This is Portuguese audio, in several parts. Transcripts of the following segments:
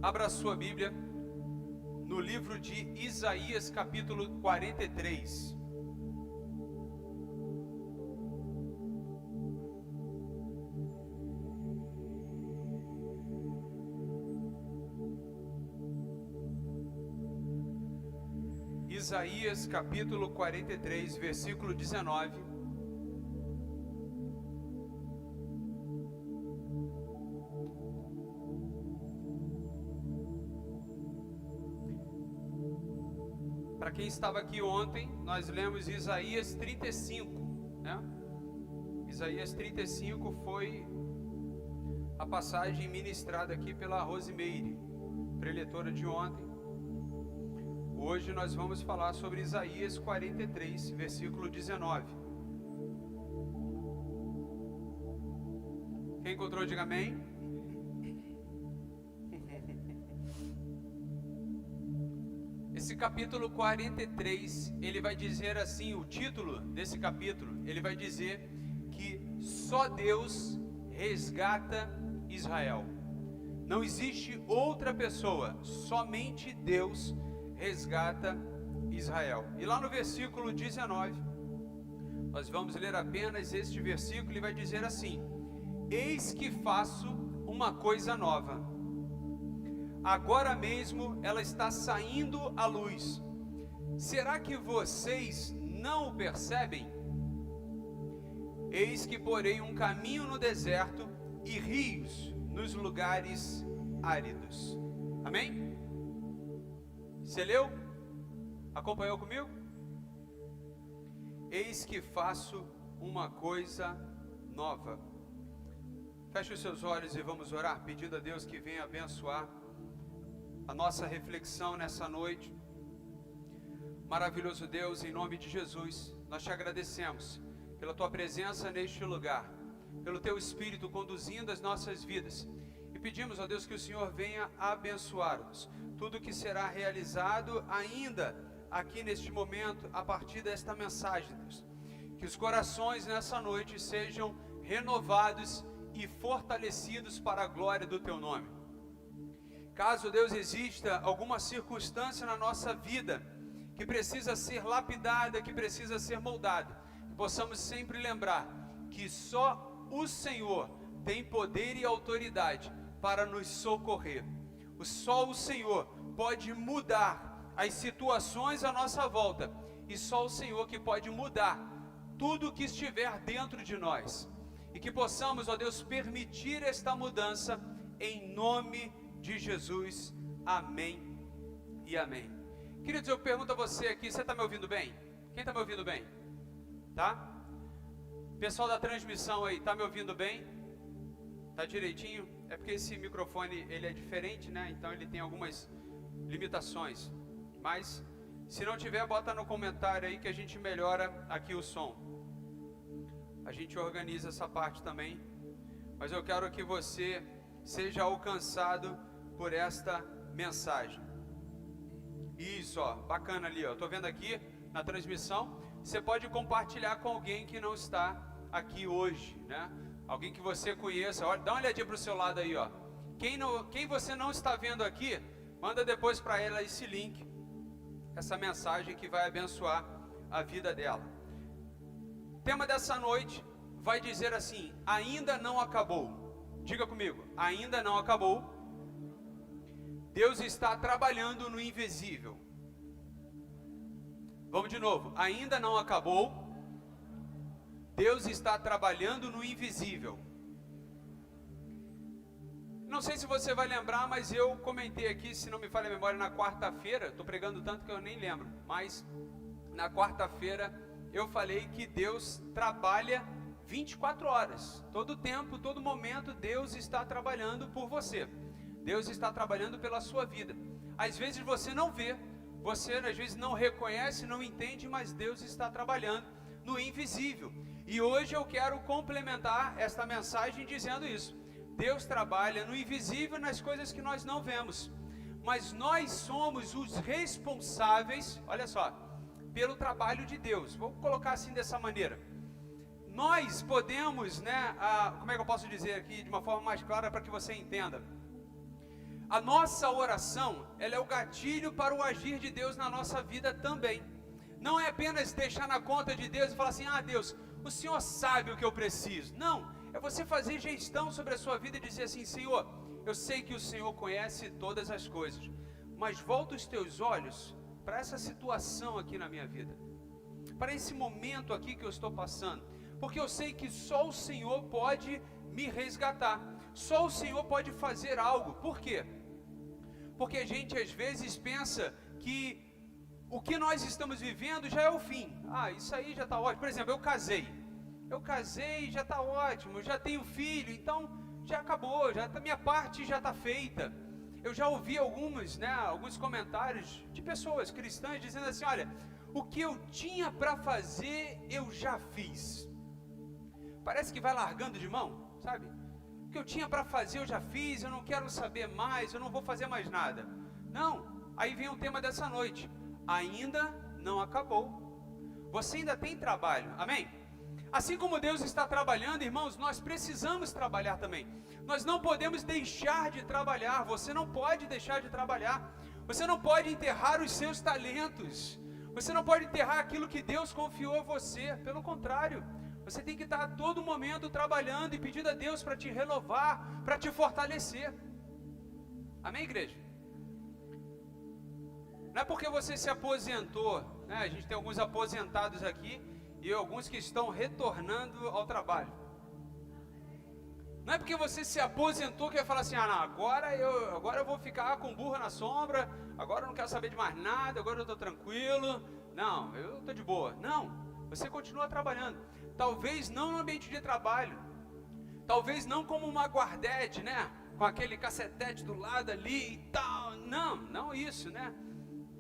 Abra sua Bíblia no livro de Isaías, capítulo 43. Isaías, capítulo 43, versículo 19. Para quem estava aqui ontem, nós lemos Isaías 35, né? Isaías 35 foi a passagem ministrada aqui pela Rosimeire, preletora de ontem. Hoje nós vamos falar sobre Isaías 43, versículo 19. Quem encontrou, diga amém. Esse capítulo 43, ele vai dizer assim, o título desse capítulo, ele vai dizer que só Deus resgata Israel. Não existe outra pessoa, somente Deus resgata Israel. E lá no versículo 19, nós vamos ler apenas este versículo e vai dizer assim: eis que faço uma coisa nova, agora mesmo ela está saindo à luz. Será que vocês não o percebem? Eis que porei um caminho no deserto e rios nos lugares áridos. Amém? Você leu? Acompanhou comigo? Eis que faço uma coisa nova. Feche os seus olhos e vamos orar, pedindo a Deus que venha abençoar a nossa reflexão nessa noite. Maravilhoso Deus, em nome de Jesus, nós te agradecemos pela tua presença neste lugar, pelo teu Espírito conduzindo as nossas vidas, e pedimos, ó Deus, que o Senhor venha abençoar-nos. Tudo que será realizado ainda aqui neste momento, a partir desta mensagem, Deus. Que os corações nessa noite sejam renovados e fortalecidos para a glória do teu nome. Caso, Deus, exista alguma circunstância na nossa vida que precisa ser lapidada, que precisa ser moldada, que possamos sempre lembrar que só o Senhor tem poder e autoridade para nos socorrer. Só o Senhor pode mudar as situações à nossa volta, e só o Senhor que pode mudar tudo que estiver dentro de nós, e que possamos, ó Deus, permitir esta mudança em nome de Jesus. Amém e amém. Queridos, eu pergunto a você aqui, você está me ouvindo bem? Quem está me ouvindo bem? Tá? Pessoal da transmissão aí, está me ouvindo bem? Tá direitinho? É porque esse microfone, ele é diferente, né? Então ele tem algumas limitações. Mas, se não tiver, bota no comentário aí que a gente melhora aqui o som. A gente organiza essa parte também. Mas eu quero que você seja alcançado por esta mensagem. Isso, ó, bacana ali, ó. Tô vendo aqui na transmissão. Você pode compartilhar com alguém que não está aqui hoje, né? Alguém que você conheça. Olha, dá uma olhadinha para o seu lado aí, ó. Quem você não está vendo aqui, manda depois para ela esse link, essa mensagem que vai abençoar a vida dela. O tema dessa noite vai dizer assim: ainda não acabou. Diga comigo, ainda não acabou. Deus está trabalhando no invisível. Vamos de novo, ainda não acabou. Deus está trabalhando no invisível. Não sei se você vai lembrar, mas eu comentei aqui, se não me falha a memória, na quarta-feira. Estou pregando tanto que eu nem lembro, mas na quarta-feira eu falei que Deus trabalha 24 horas. Todo tempo, todo momento, Deus está trabalhando por você. Deus está trabalhando pela sua vida. Às vezes você não vê, você às vezes não reconhece, não entende, mas Deus está trabalhando no invisível. E hoje eu quero complementar esta mensagem dizendo isso. Deus trabalha no invisível, nas coisas que nós não vemos. Mas nós somos os responsáveis, olha só, pelo trabalho de Deus. Vou colocar assim dessa maneira. Nós podemos, como é que eu posso dizer aqui de uma forma mais clara para que você entenda? A nossa oração, ela é o gatilho para o agir de Deus na nossa vida também. Não é apenas deixar na conta de Deus e falar assim, Deus, o Senhor sabe o que eu preciso. Não, é você fazer gestão sobre a sua vida e dizer assim, Senhor, eu sei que o Senhor conhece todas as coisas, mas volta os teus olhos para essa situação aqui na minha vida, para esse momento aqui que eu estou passando, porque eu sei que só o Senhor pode me resgatar, só o Senhor pode fazer algo. Por quê? Porque a gente às vezes pensa que o que nós estamos vivendo já é o fim. Isso aí já está ótimo. Por exemplo, eu casei, já está ótimo, já tenho filho, então já acabou, minha parte já está feita. Eu já ouvi alguns comentários de pessoas cristãs dizendo assim, olha, o que eu tinha para fazer, eu já fiz. Parece que vai largando de mão, sabe? O que eu tinha para fazer, eu já fiz, eu não quero saber mais, eu não vou fazer mais nada. Não, aí vem o tema dessa noite. Ainda não acabou. Você ainda tem trabalho, amém? Assim como Deus está trabalhando, irmãos, nós precisamos trabalhar também. Nós não podemos deixar de trabalhar. Você não pode deixar de trabalhar. Você não pode enterrar os seus talentos. Você não pode enterrar aquilo que Deus confiou a você. Pelo contrário, você tem que estar a todo momento trabalhando e pedindo a Deus para te renovar, para te fortalecer. Amém, igreja? Não é porque você se aposentou, né? A gente tem alguns aposentados aqui e alguns que estão retornando ao trabalho. Não é porque você se aposentou que vai falar assim, não, agora eu vou ficar com burro na sombra, agora eu não quero saber de mais nada, agora eu estou tranquilo, não, eu estou de boa. Não, você continua trabalhando. Talvez não no ambiente de trabalho, talvez não como uma guardete, né? Com aquele cacetete do lado ali e tal, não isso, né?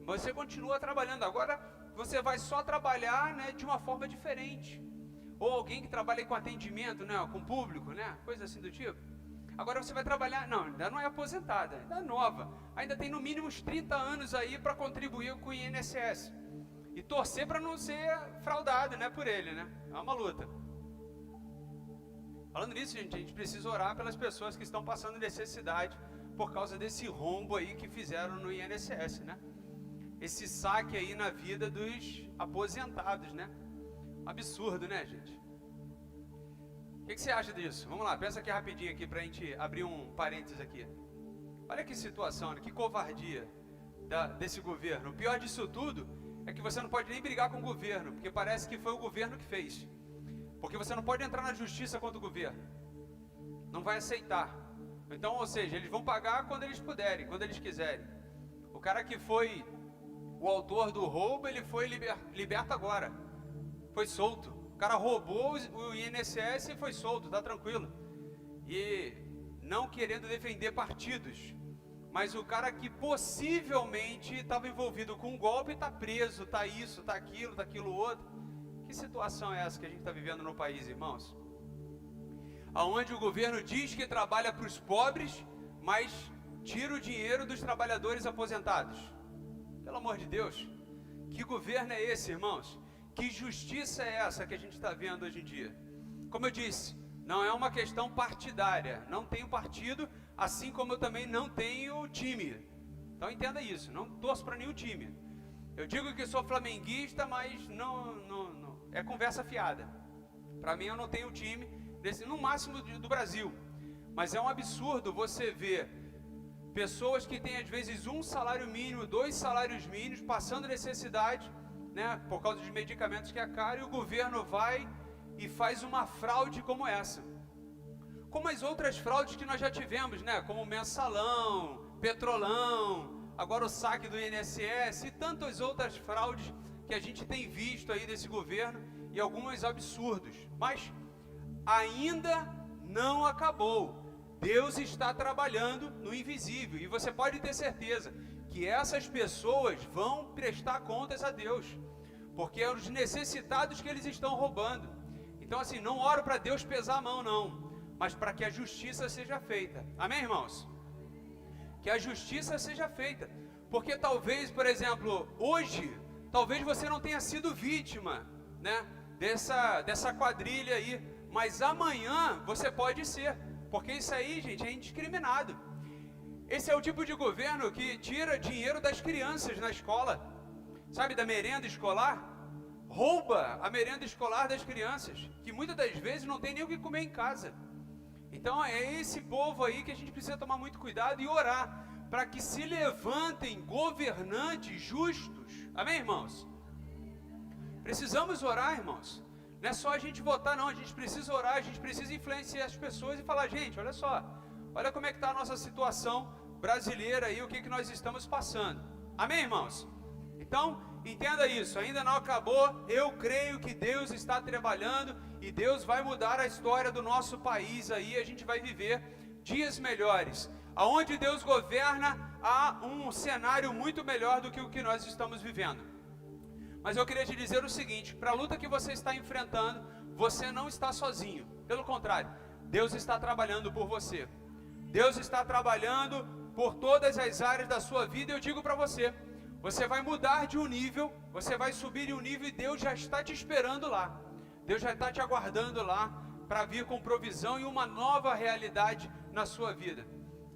Você continua trabalhando, agora você vai só trabalhar, né, de uma forma diferente. Ou alguém que trabalha com atendimento, né, com público, né, coisa assim do tipo. Agora você vai trabalhar, ainda não é aposentada, ainda é nova, ainda tem no mínimo uns 30 anos aí para contribuir com o INSS. E torcer para não ser fraudado, né, por ele, né, é uma luta. Falando nisso, gente, a gente precisa orar pelas pessoas que estão passando necessidade por causa desse rombo aí que fizeram no INSS, né. Esse saque aí na vida dos aposentados, né? Absurdo, né, gente? O que você acha disso? Vamos lá, pensa aqui rapidinho aqui pra gente abrir um parênteses aqui. Olha que situação, né? Que covardia desse governo. O pior disso tudo é que você não pode nem brigar com o governo, porque parece que foi o governo que fez. Porque você não pode entrar na justiça contra o governo. Não vai aceitar. Então, ou seja, eles vão pagar quando eles puderem, quando eles quiserem. O cara que foi o autor do roubo, ele foi liberto agora. Foi solto. O cara roubou o INSS e foi solto, tá tranquilo. E não querendo defender partidos, mas o cara que possivelmente estava envolvido com um golpe está preso, está isso, está aquilo outro. Que situação é essa que a gente está vivendo no país, irmãos? Aonde o governo diz que trabalha para os pobres, mas tira o dinheiro dos trabalhadores aposentados. Pelo amor de Deus, que governo é esse, irmãos? Que justiça é essa que a gente está vendo hoje em dia? Como eu disse, não é uma questão partidária, não tenho partido, assim como eu também não tenho time. Então entenda isso, não torço para nenhum time. Eu digo que sou flamenguista, mas não é conversa fiada. Para mim eu não tenho time, no máximo do Brasil. Mas é um absurdo você ver pessoas que têm às vezes um salário mínimo, 2 salários mínimos, passando necessidade, né, por causa de medicamentos que é caro, e o governo vai e faz uma fraude como essa. Como as outras fraudes que nós já tivemos, né, como o mensalão, petrolão, agora o saque do INSS e tantas outras fraudes que a gente tem visto aí desse governo e alguns absurdos. Mas ainda não acabou. Deus está trabalhando no invisível e você pode ter certeza que essas pessoas vão prestar contas a Deus, porque é os necessitados que eles estão roubando. Então assim, não oro para Deus pesar a mão não, mas para que a justiça seja feita. Amém, irmãos? Que a justiça seja feita, porque talvez, por exemplo, hoje, talvez você não tenha sido vítima, né, dessa quadrilha aí, mas amanhã você pode ser. Porque isso aí, gente, é indiscriminado. Esse é o tipo de governo que tira dinheiro das crianças na escola, sabe, da merenda escolar, rouba a merenda escolar das crianças, que muitas das vezes não tem nem o que comer em casa. Então é esse povo aí que a gente precisa tomar muito cuidado e orar, para que se levantem governantes justos. Amém, irmãos? Precisamos orar, irmãos. Não é só a gente votar, não. A gente precisa orar, a gente precisa influenciar as pessoas e falar, gente, olha só, olha como é que está a nossa situação brasileira aí, o que nós estamos passando. Amém, irmãos? Então, entenda isso, ainda não acabou. Eu creio que Deus está trabalhando e Deus vai mudar a história do nosso país aí. A gente vai viver dias melhores. Aonde Deus governa, há um cenário muito melhor do que o que nós estamos vivendo. Mas eu queria te dizer o seguinte, para a luta que você está enfrentando, você não está sozinho. Pelo contrário, Deus está trabalhando por você. Deus está trabalhando por todas as áreas da sua vida. Eu digo para você, você vai mudar de um nível, você vai subir de um nível e Deus já está te esperando lá. Deus já está te aguardando lá para vir com provisão e uma nova realidade na sua vida.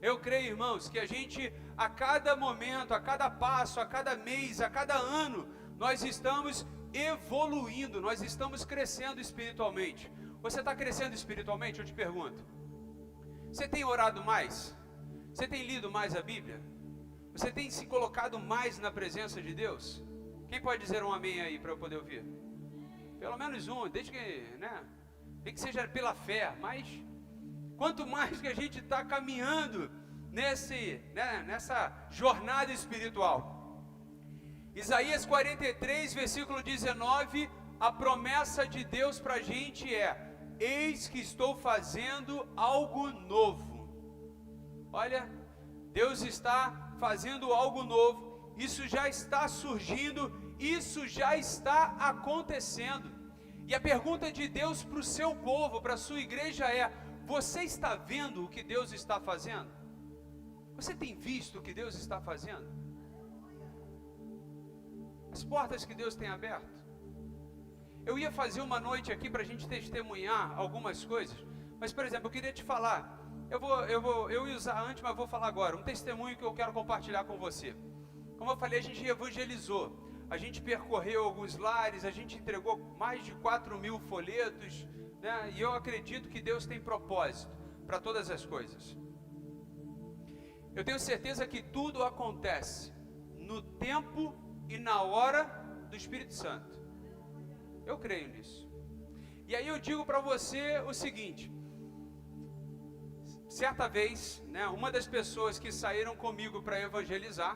Eu creio, irmãos, que a gente, a cada momento, a cada passo, a cada mês, a cada ano, nós estamos evoluindo, nós estamos crescendo espiritualmente. Você está crescendo espiritualmente? Eu te pergunto. Você tem orado mais? Você tem lido mais a Bíblia? Você tem se colocado mais na presença de Deus? Quem pode dizer um amém aí para eu poder ouvir? Pelo menos um, desde que, nem que seja pela fé, mas quanto mais que a gente está caminhando nessa jornada espiritual. Isaías 43, versículo 19, a promessa de Deus para a gente é: eis que estou fazendo algo novo. Olha, Deus está fazendo algo novo, isso já está surgindo, isso já está acontecendo. E a pergunta de Deus para o seu povo, para a sua igreja é: você está vendo o que Deus está fazendo? Você tem visto o que Deus está fazendo? As portas que Deus tem aberto. Eu ia fazer uma noite aqui para a gente testemunhar algumas coisas, mas, por exemplo, eu queria te falar, eu ia usar antes, mas vou falar agora, um testemunho que eu quero compartilhar com você. Como eu falei, a gente evangelizou, a gente percorreu alguns lares, a gente entregou mais de 4.000 folhetos, e eu acredito que Deus tem propósito para todas as coisas. Eu tenho certeza que tudo acontece no tempo e na hora do Espírito Santo. Eu creio nisso. E aí eu digo para você o seguinte: certa vez, uma das pessoas que saíram comigo para evangelizar,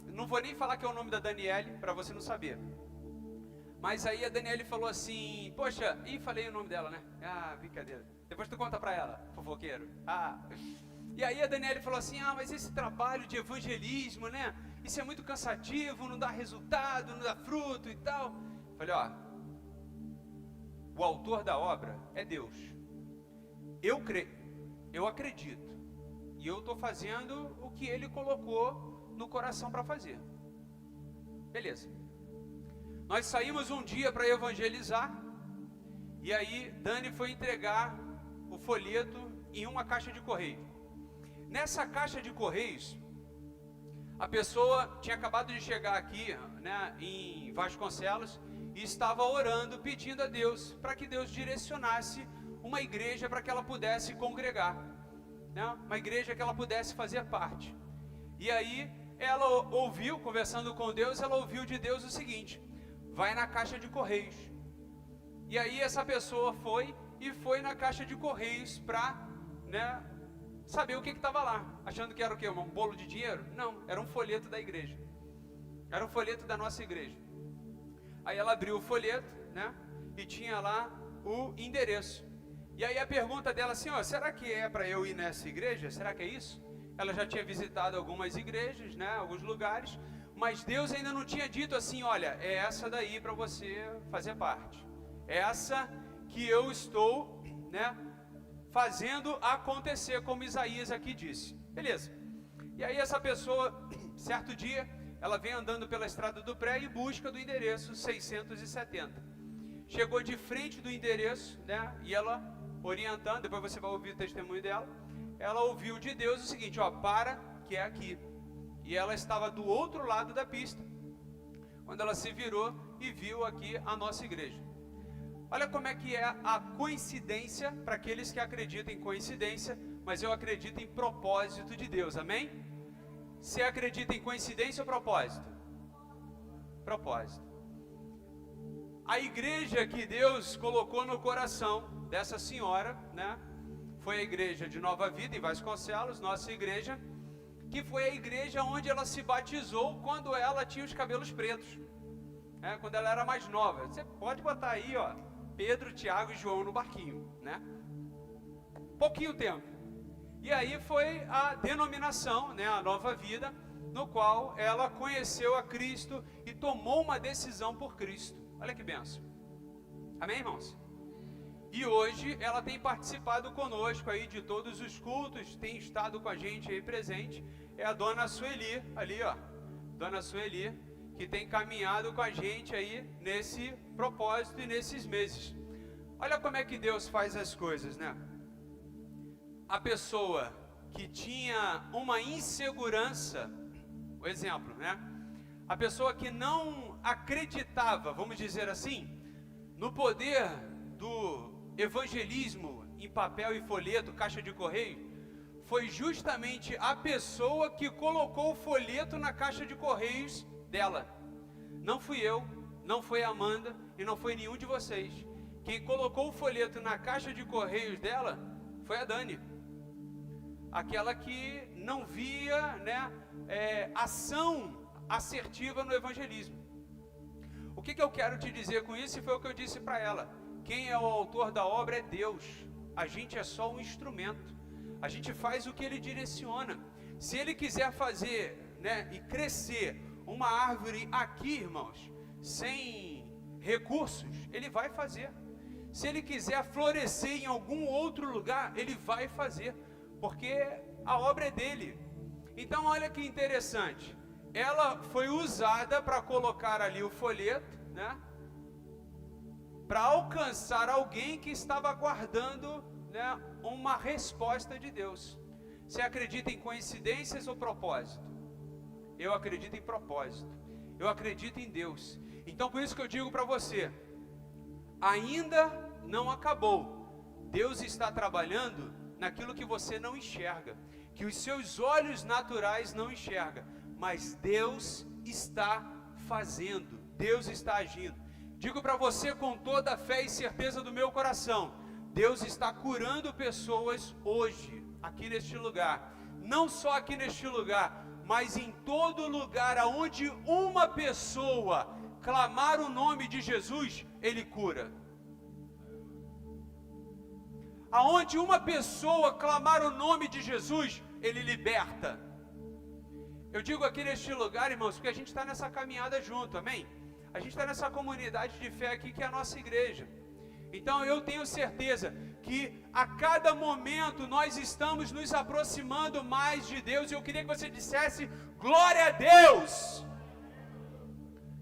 não vou nem falar que é o nome da Daniele, para você não saber, mas aí a Daniele falou assim, poxa, e falei o nome dela, né? Ah, brincadeira. Depois tu conta para ela, fofoqueiro. E aí a Daniele falou assim, mas esse trabalho de evangelismo, isso é muito cansativo, não dá resultado, não dá fruto e tal. Falei, o autor da obra é Deus. Eu creio, eu acredito, e eu estou fazendo o que Ele colocou no coração para fazer. Beleza. Nós saímos um dia para evangelizar, e aí Dani foi entregar o folheto em uma caixa de correio. Nessa caixa de correios, a pessoa tinha acabado de chegar aqui, em Vasconcelos, e estava orando, pedindo a Deus, para que Deus direcionasse uma igreja para que ela pudesse congregar, uma igreja que ela pudesse fazer parte. E aí, ela ouviu, conversando com Deus, ela ouviu de Deus o seguinte: vai na caixa de correios. E aí essa pessoa foi na caixa de correios para, saber o que estava lá, achando que era o quê? Um bolo de dinheiro? Não, era um folheto da igreja. Era um folheto da nossa igreja. Aí ela abriu o folheto, e tinha lá o endereço. E aí a pergunta dela assim, será que é para eu ir nessa igreja? Será que é isso? Ela já tinha visitado algumas igrejas, alguns lugares, mas Deus ainda não tinha dito assim, olha, é essa daí para você fazer parte. É essa que eu estou, fazendo acontecer, como Isaías aqui disse. Beleza. E aí essa pessoa, certo dia, ela vem andando pela estrada do pré e busca do endereço 670. Chegou de frente do endereço, e ela orientando, depois você vai ouvir o testemunho dela, ela ouviu de Deus o seguinte, para que é aqui. E ela estava do outro lado da pista, quando ela se virou e viu aqui a nossa igreja. Olha como é que é a coincidência, para aqueles que acreditam em coincidência, mas eu acredito em propósito de Deus, amém? Você acredita em coincidência ou propósito? Propósito. A igreja que Deus colocou no coração dessa senhora, né? Foi a igreja de Nova Vida em Vasconcelos, nossa igreja, que foi a igreja onde ela se batizou quando ela tinha os cabelos pretos, né? Quando ela era mais nova. Você pode botar aí, ó, Pedro, Tiago e João no barquinho, né? Pouquinho tempo. E aí foi a denominação, né, a Nova Vida, no qual ela conheceu a Cristo e tomou uma decisão por Cristo. Olha que benção. Amém, irmãos? E hoje ela tem participado conosco aí de todos os cultos, tem estado com a gente aí presente. É a dona Sueli, ali ó, dona Sueli, que tem caminhado com a gente aí nesse propósito e nesses meses. Olha como é que Deus faz as coisas, né? A pessoa que tinha uma insegurança, o exemplo, né? A pessoa que não acreditava, vamos dizer assim, no poder do evangelismo em papel e folheto, caixa de correio, foi justamente a pessoa que colocou o folheto na caixa de correios dela. Não fui eu, não foi a Amanda e não foi nenhum de vocês. Quem colocou o folheto na caixa de correios dela foi a Dani. Aquela que não via, né, ação assertiva no evangelismo. O que eu quero te dizer com isso? E foi o que eu disse para ela. Quem é o autor da obra é Deus. A gente é só um instrumento. A gente faz o que Ele direciona. Se Ele quiser fazer, né, e crescer uma árvore aqui, irmãos, sem recursos, Ele vai fazer. Se Ele quiser florescer em algum outro lugar, Ele vai fazer, porque a obra é dele. Então olha que interessante, ela foi usada para colocar ali o folheto, né, para alcançar alguém que estava aguardando, né, uma resposta de Deus. Você acredita em coincidências ou propósito? Eu acredito em propósito, eu acredito em Deus. Então por isso que eu digo para você, ainda não acabou. Deus está trabalhando naquilo que você não enxerga, que os seus olhos naturais não enxergam, mas Deus está fazendo, Deus está agindo. Digo para você com toda a fé e certeza do meu coração, Deus está curando pessoas hoje, aqui neste lugar. Não só aqui neste lugar, mas em todo lugar aonde uma pessoa clamar o nome de Jesus, Ele cura. Aonde uma pessoa clamar o nome de Jesus, Ele liberta. Eu digo aqui neste lugar, irmãos, porque a gente está nessa caminhada junto, amém? A gente está nessa comunidade de fé aqui que é a nossa igreja. Então eu tenho certeza que a cada momento nós estamos nos aproximando mais de Deus. E eu queria que você dissesse, glória a Deus!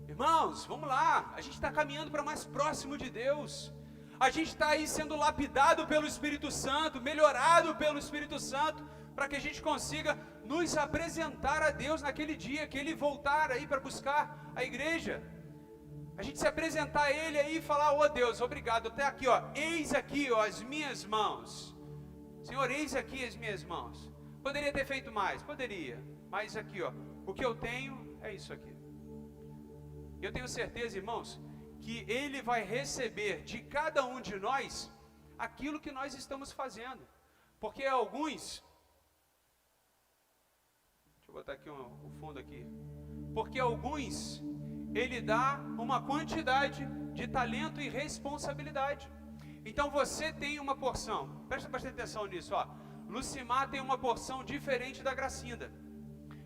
Irmãos, vamos lá, a gente está caminhando para mais próximo de Deus. A gente está aí sendo lapidado pelo Espírito Santo, melhorado pelo Espírito Santo, para que a gente consiga nos apresentar a Deus naquele dia que Ele voltar aí para buscar a igreja. A gente se apresentar a Ele aí e falar, ó Deus, obrigado, até aqui ó, eis aqui ó, as minhas mãos. Senhor, eis aqui as minhas mãos. Poderia ter feito mais? Poderia, mas aqui ó, o que eu tenho é isso aqui. Eu tenho certeza, irmãos, que Ele vai receber de cada um de nós aquilo que nós estamos fazendo. Porque alguns, deixa eu botar aqui o fundo aqui. Porque alguns, Ele dá uma quantidade de talento e responsabilidade. Então você tem uma porção, presta bastante atenção nisso, ó. Lucimar tem uma porção diferente da Gracinda,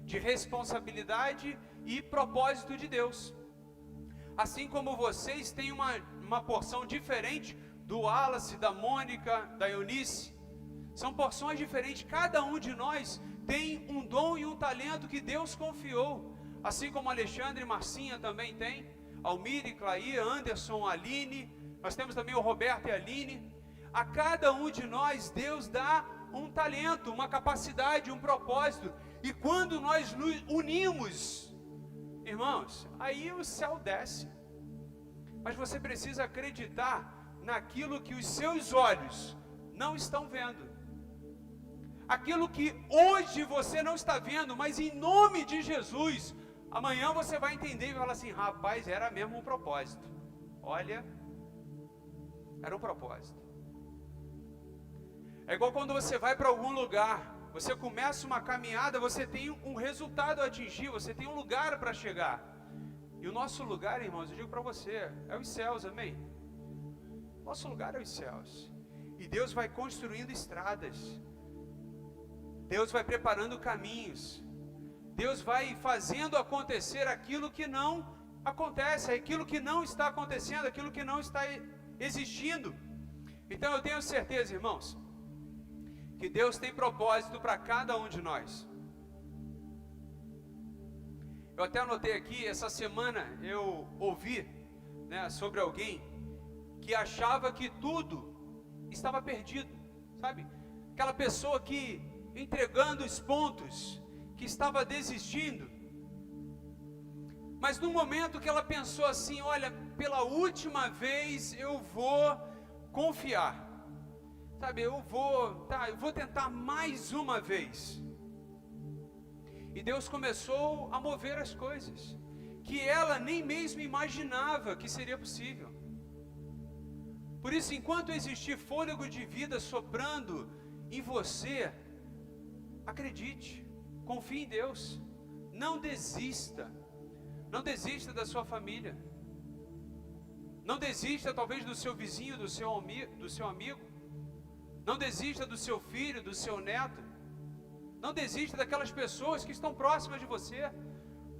de responsabilidade e propósito de Deus. Assim como vocês têm uma porção diferente do Wallace, da Mônica, da Eunice. São porções diferentes, cada um de nós tem um dom e um talento que Deus confiou. Assim como Alexandre e Marcinha também tem, Almir, Clair, Anderson, Aline, nós temos também o Roberto e a Aline. A cada um de nós Deus dá um talento, uma capacidade, um propósito. E quando nós nos unimos, irmãos, aí o céu desce. Mas você precisa acreditar naquilo que os seus olhos não estão vendo. Aquilo que hoje você não está vendo, mas em nome de Jesus, amanhã você vai entender e vai falar assim: rapaz, era mesmo um propósito. Olha, era um propósito. É igual quando você vai para algum lugar, você começa uma caminhada, você tem um resultado a atingir, você tem um lugar para chegar. E o nosso lugar, irmãos, eu digo para você, é os céus, amém? Nosso lugar é os céus. E Deus vai construindo estradas. Deus vai preparando caminhos. Deus vai fazendo acontecer aquilo que não acontece, aquilo que não está acontecendo, aquilo que não está existindo. Então eu tenho certeza, irmãos, que Deus tem propósito para cada um de nós. Eu até anotei aqui, essa semana eu ouvi, sobre alguém que achava que tudo estava perdido, sabe? Aquela pessoa que entregando os pontos, que estava desistindo. Mas no momento que ela pensou assim: olha, pela última vez eu vou confiar, sabe, eu vou tentar mais uma vez. E Deus começou a mover as coisas, que ela nem mesmo imaginava que seria possível. Por isso, enquanto existir fôlego de vida soprando em você, acredite, confie em Deus, não desista da sua família, não desista talvez do seu vizinho, do seu amigo, não desista do seu filho, do seu neto, não desista daquelas pessoas que estão próximas de você,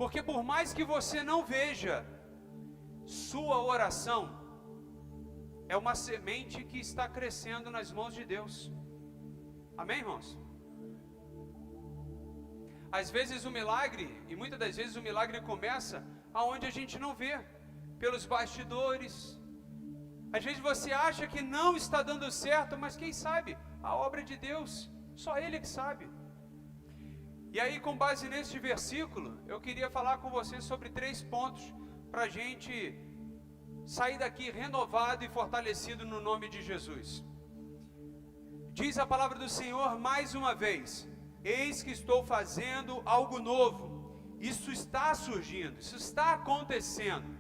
porque por mais que você não veja, sua oração é uma semente que está crescendo nas mãos de Deus. Amém, irmãos? Às vezes o milagre, e muitas das vezes o milagre começa aonde a gente não vê, pelos bastidores. Às vezes você acha que não está dando certo, mas quem sabe? A obra de Deus, só Ele que sabe. E aí, com base neste versículo, eu queria falar com você sobre 3 pontos, para a gente sair daqui renovado e fortalecido no nome de Jesus. Diz a palavra do Senhor mais uma vez: eis que estou fazendo algo novo. Isso está surgindo, isso está acontecendo.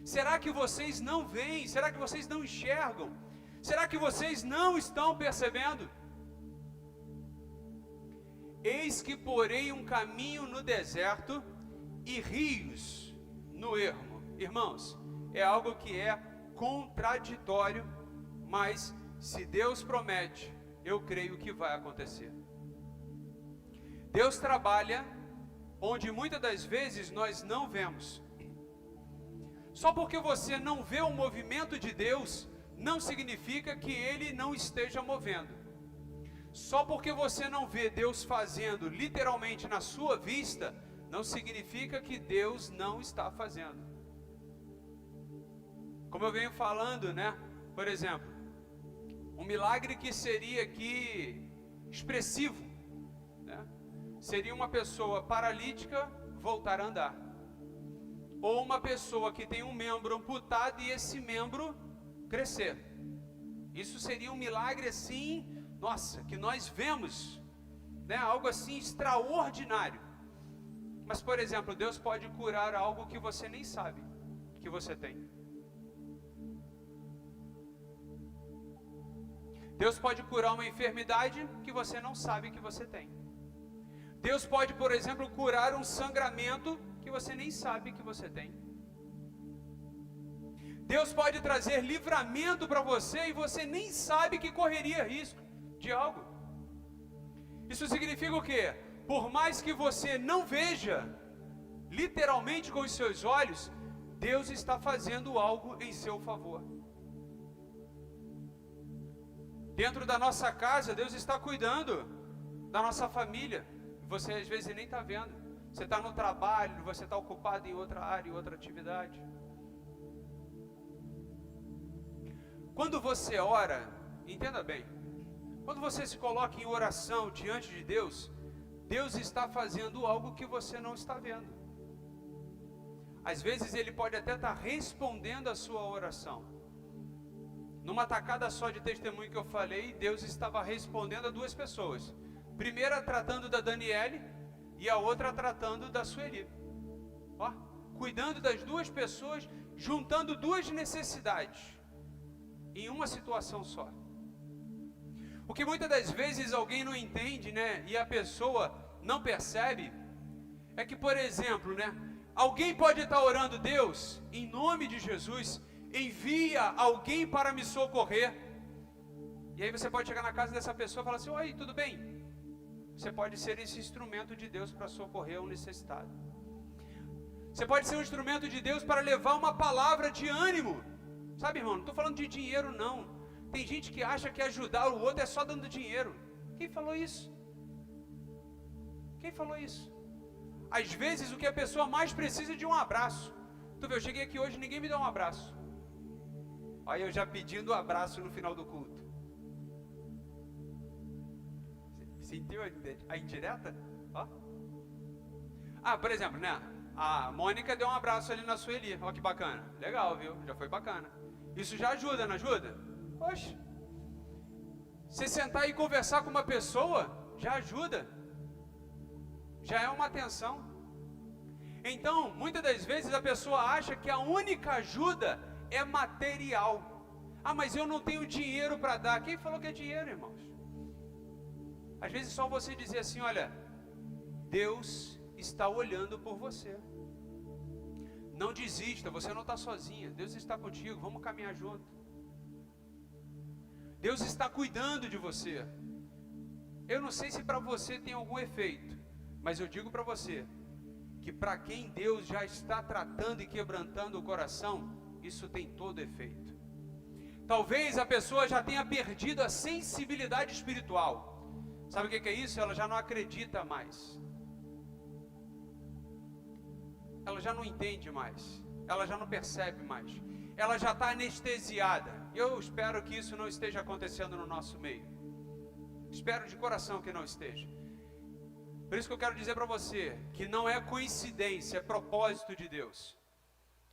Será que vocês não veem? Será que vocês não enxergam? Será que vocês não estão percebendo? Eis que porei um caminho no deserto e rios no ermo. Irmãos, é algo que é contraditório, mas se Deus promete, eu creio que vai acontecer. Deus trabalha onde muitas das vezes nós não vemos. Só porque você não vê o movimento de Deus, não significa que Ele não esteja movendo. Só porque você não vê Deus fazendo literalmente na sua vista, não significa que Deus não está fazendo. Como eu venho falando, por exemplo, um milagre que seria aqui expressivo, seria uma pessoa paralítica voltar a andar, ou uma pessoa que tem um membro amputado e esse membro crescer. Isso seria um milagre assim, nossa, que nós vemos, algo assim extraordinário. Mas, por exemplo, Deus pode curar algo que você nem sabe que você tem. Deus pode curar uma enfermidade que você não sabe que você tem. Deus pode, por exemplo, curar um sangramento que você nem sabe que você tem. Deus pode trazer livramento para você e você nem sabe que correria risco de algo. Isso significa o quê? Por mais que você não veja literalmente com os seus olhos, Deus está fazendo algo em seu favor. Dentro da nossa casa, Deus está cuidando da nossa família. Você às vezes nem está vendo. Você está no trabalho, você está ocupado em outra área, em outra atividade. Quando você ora, entenda bem, quando você se coloca em oração diante de Deus, Deus está fazendo algo que você não está vendo. Às vezes Ele pode até estar respondendo a sua oração. Numa tacada só de testemunho que eu falei, Deus estava respondendo a duas pessoas. Primeira tratando da Daniele e a outra tratando da Sueli. Ó, cuidando das duas pessoas, juntando duas necessidades em uma situação só. O que muitas das vezes alguém não entende, né, e a pessoa não percebe, é que, por exemplo, né, alguém pode estar orando: Deus, em nome de Jesus, envia alguém para me socorrer. E aí você pode chegar na casa dessa pessoa e falar assim: oi, tudo bem? Você pode ser esse instrumento de Deus para socorrer um necessitado. Você pode ser um instrumento de Deus para levar uma palavra de ânimo. Sabe, irmão, não estou falando de dinheiro, não. Tem gente que acha que ajudar o outro é só dando dinheiro. Quem falou isso? Quem falou isso? Às vezes o que a pessoa mais precisa é de um abraço. Tu vê, eu cheguei aqui hoje e ninguém me deu um abraço. Aí eu já pedindo um abraço no final do culto. Sentiu a indireta? Ó. Ah, por exemplo, né? A Mônica deu um abraço ali na Sueli. Ó, que bacana. Legal, viu? Já foi bacana. Isso já ajuda, não ajuda? Poxa. Você sentar e conversar com uma pessoa, já ajuda. Já é uma atenção. Então, muitas das vezes a pessoa acha que a única ajuda é material. Ah, mas eu não tenho dinheiro para dar. Quem falou que é dinheiro, irmãos? Às vezes só você dizer assim: olha, Deus está olhando por você. Não desista, você não está sozinha. Deus está contigo, vamos caminhar junto. Deus está cuidando de você. Eu não sei se para você tem algum efeito, mas eu digo para você que para quem Deus já está tratando e quebrantando o coração, isso tem todo efeito. Talvez a pessoa já tenha perdido a sensibilidade espiritual. Sabe o que é isso? Ela já não acredita mais. Ela já não entende mais. Ela já não percebe mais. Ela já está anestesiada. Eu espero que isso não esteja acontecendo no nosso meio. Espero de coração que não esteja. Por isso que eu quero dizer para você que não é coincidência, é propósito de Deus.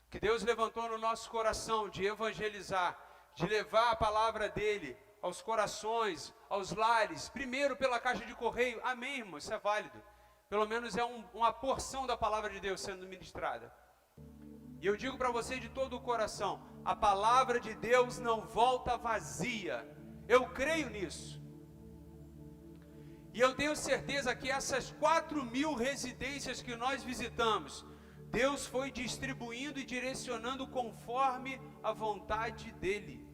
Que Deus levantou no nosso coração de evangelizar, de levar a palavra dele aos corações, aos lares, primeiro pela caixa de correio. Amém, irmão, isso é válido. Pelo menos é uma porção da palavra de Deus sendo ministrada. E eu digo para você de todo o coração, a palavra de Deus não volta vazia. Eu creio nisso. E eu tenho certeza que essas 4.000 residências que nós visitamos, Deus foi distribuindo e direcionando conforme a vontade dEle.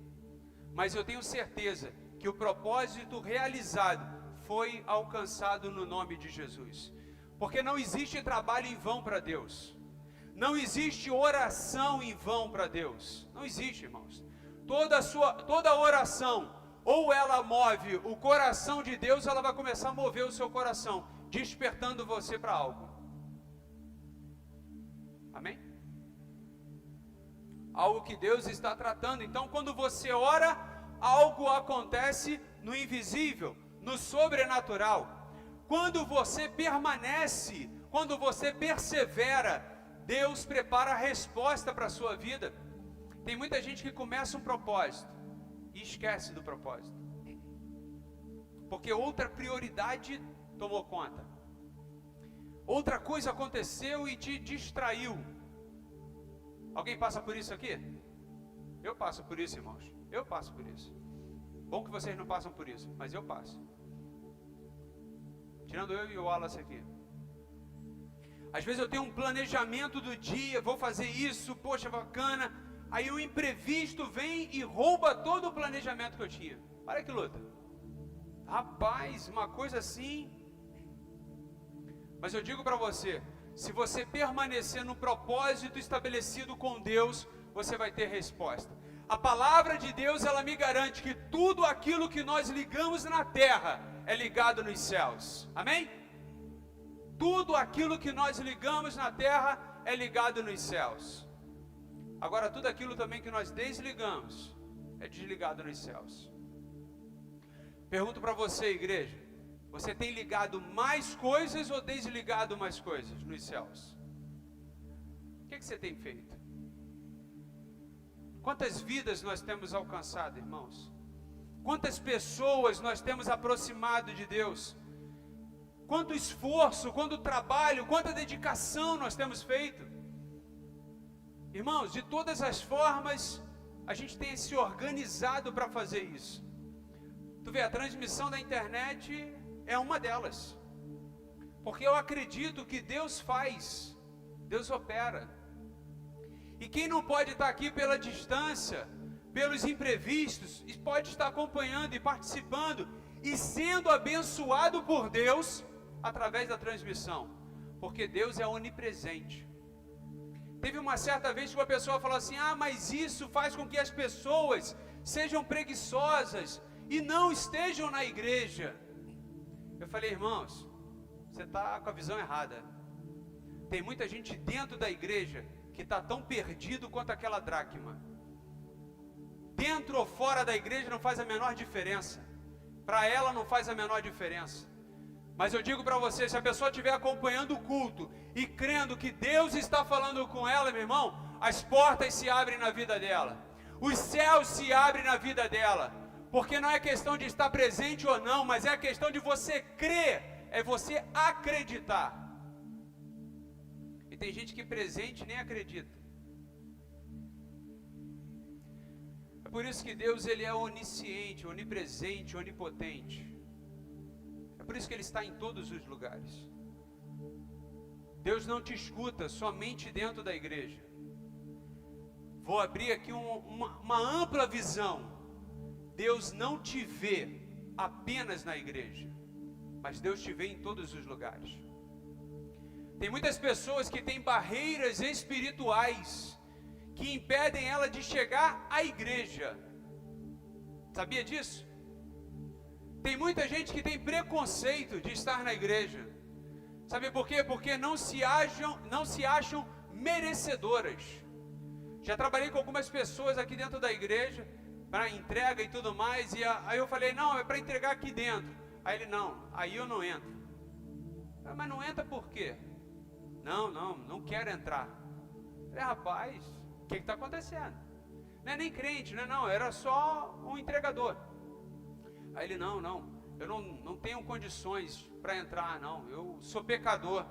Mas eu tenho certeza que o propósito realizado foi alcançado no nome de Jesus. Porque não existe trabalho em vão para Deus. Não existe oração em vão para Deus. Não existe, irmãos. Toda oração, ou ela move o coração de Deus, ela vai começar a mover o seu coração, despertando você para algo. Amém? Algo que Deus está tratando. Então, quando você ora, algo acontece no invisível, no sobrenatural. Quando você permanece, quando você persevera, Deus prepara a resposta para a sua vida. Tem muita gente que começa um propósito e esquece do propósito, porque outra prioridade tomou conta. Outra coisa aconteceu e te distraiu. Alguém passa por isso aqui? Eu passo por isso, irmãos. Eu passo por isso. Bom que vocês não passam por isso, mas eu passo. Tirando eu e o Wallace aqui. Às vezes eu tenho um planejamento do dia, vou fazer isso, poxa, bacana. Aí o imprevisto vem e rouba todo o planejamento que eu tinha. Olha que luta. Rapaz, uma coisa assim. Mas eu digo para você, se você permanecer no propósito estabelecido com Deus, você vai ter resposta. A palavra de Deus, ela me garante que tudo aquilo que nós ligamos na terra é ligado nos céus. Amém? Tudo aquilo que nós ligamos na terra é ligado nos céus. Agora, tudo aquilo também que nós desligamos é desligado nos céus. Pergunto para você, igreja, Você tem ligado mais coisas ou desligado mais coisas nos céus? O que você tem feito? Quantas vidas nós temos alcançado, irmãos? Quantas pessoas nós temos aproximado de Deus? Quanto esforço, quanto trabalho, quanta dedicação nós temos feito? Irmãos, de todas as formas, a gente tem se organizado para fazer isso. Tu vê, a transmissão da internet é uma delas. Porque eu acredito que Deus faz, Deus opera. E quem não pode estar aqui pela distância, pelos imprevistos, pode estar acompanhando e participando e sendo abençoado por Deus através da transmissão, porque Deus é onipresente. Teve uma certa vez que uma pessoa falou assim: mas isso faz com que as pessoas sejam preguiçosas e não estejam na igreja. Eu falei: irmãos, você está com a visão errada. Tem muita gente dentro da igreja que está tão perdido quanto aquela dracma. Dentro ou fora da igreja não faz a menor diferença. Para ela não faz a menor diferença. Mas eu digo para você, se a pessoa estiver acompanhando o culto e crendo que Deus está falando com ela, meu irmão, as portas se abrem na vida dela. Os céus se abrem na vida dela. Porque não é questão de estar presente ou não, mas é a questão de você crer, é você acreditar. E tem gente que presente nem acredita. É por isso que Deus, ele é onisciente, onipresente, onipotente. É por isso que ele está em todos os lugares. Deus não te escuta somente dentro da igreja. Vou abrir aqui uma ampla visão. Deus não te vê apenas na igreja, mas Deus te vê em todos os lugares. Tem muitas pessoas que têm barreiras espirituais que impedem ela de chegar à igreja. Sabia disso? Tem muita gente que tem preconceito de estar na igreja. Sabe por quê? Porque não se acham merecedoras. Já trabalhei com algumas pessoas aqui dentro da igreja para entrega e tudo mais, e aí eu falei: não, é para entregar aqui dentro. Aí ele: não, aí eu não entro. Mas não entra por quê? Não quero entrar. Eu falei: rapaz, o que está acontecendo? Não é nem crente, não, era só um entregador. Aí ele: não, eu não tenho condições para entrar, não, eu sou pecador.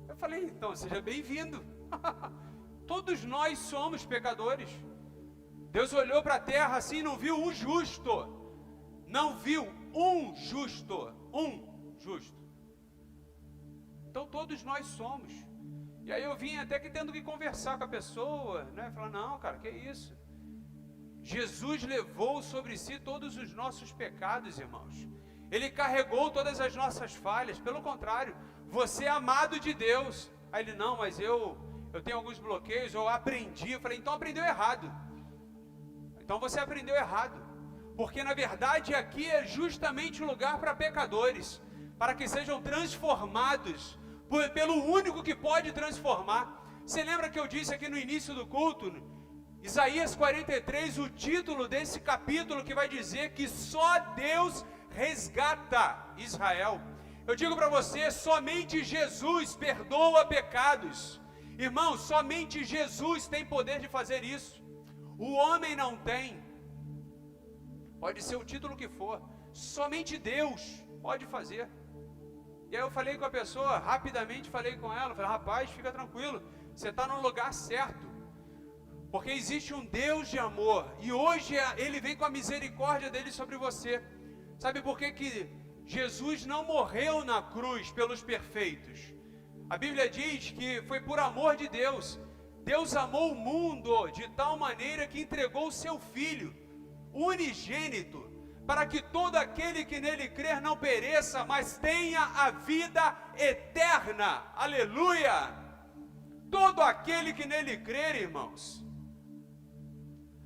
Eu falei: então, seja bem-vindo. Todos nós somos pecadores. Deus olhou para a terra assim e não viu um justo. Não viu um justo. Um justo. Então todos nós somos. E aí eu vim até que tendo que conversar com a pessoa, né? Falar: não, cara, que isso? Jesus levou sobre si todos os nossos pecados, irmãos. Ele carregou todas as nossas falhas. Pelo contrário, você é amado de Deus. Aí ele: não, mas eu tenho alguns bloqueios, eu aprendi. Eu falei: então aprendeu errado. Então você aprendeu errado. Porque na verdade aqui é justamente o lugar para pecadores, para que sejam transformados pelo único que pode transformar. Você lembra que eu disse aqui no início do culto, Isaías 43, o título desse capítulo, que vai dizer que só Deus resgata Israel. Eu digo para você, somente Jesus perdoa pecados. Irmão, somente Jesus tem poder de fazer isso. O homem não tem. Pode ser o título que for, somente Deus pode fazer. E aí eu falei com a pessoa, rapidamente falei com ela, falei: rapaz, fica tranquilo, você está no lugar certo, porque existe um Deus de amor, e hoje Ele vem com a misericórdia dEle sobre você. Sabe por que Jesus não morreu na cruz pelos perfeitos? A Bíblia diz que foi por amor de Deus. Deus amou o mundo de tal maneira que entregou o seu Filho unigênito, para que todo aquele que nele crer não pereça, mas tenha a vida eterna. Aleluia! Todo aquele que nele crer, irmãos.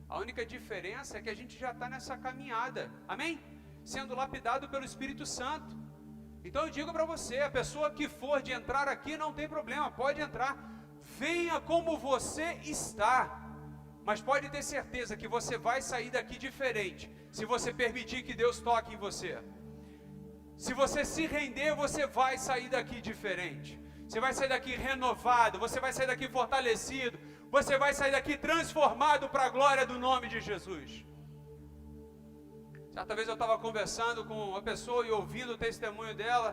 A única diferença é que a gente já está nessa caminhada, amém? Sendo lapidado pelo Espírito Santo. Então eu digo para você, a pessoa que for de entrar aqui não tem problema, pode entrar. Venha como você está. Mas pode ter certeza que você vai sair daqui diferente, se você permitir que Deus toque em você. Se você se render, você vai sair daqui diferente. Você vai sair daqui renovado, você vai sair daqui fortalecido, você vai sair daqui transformado para a glória do nome de Jesus. Certa vez eu estava conversando com uma pessoa e ouvindo o testemunho dela,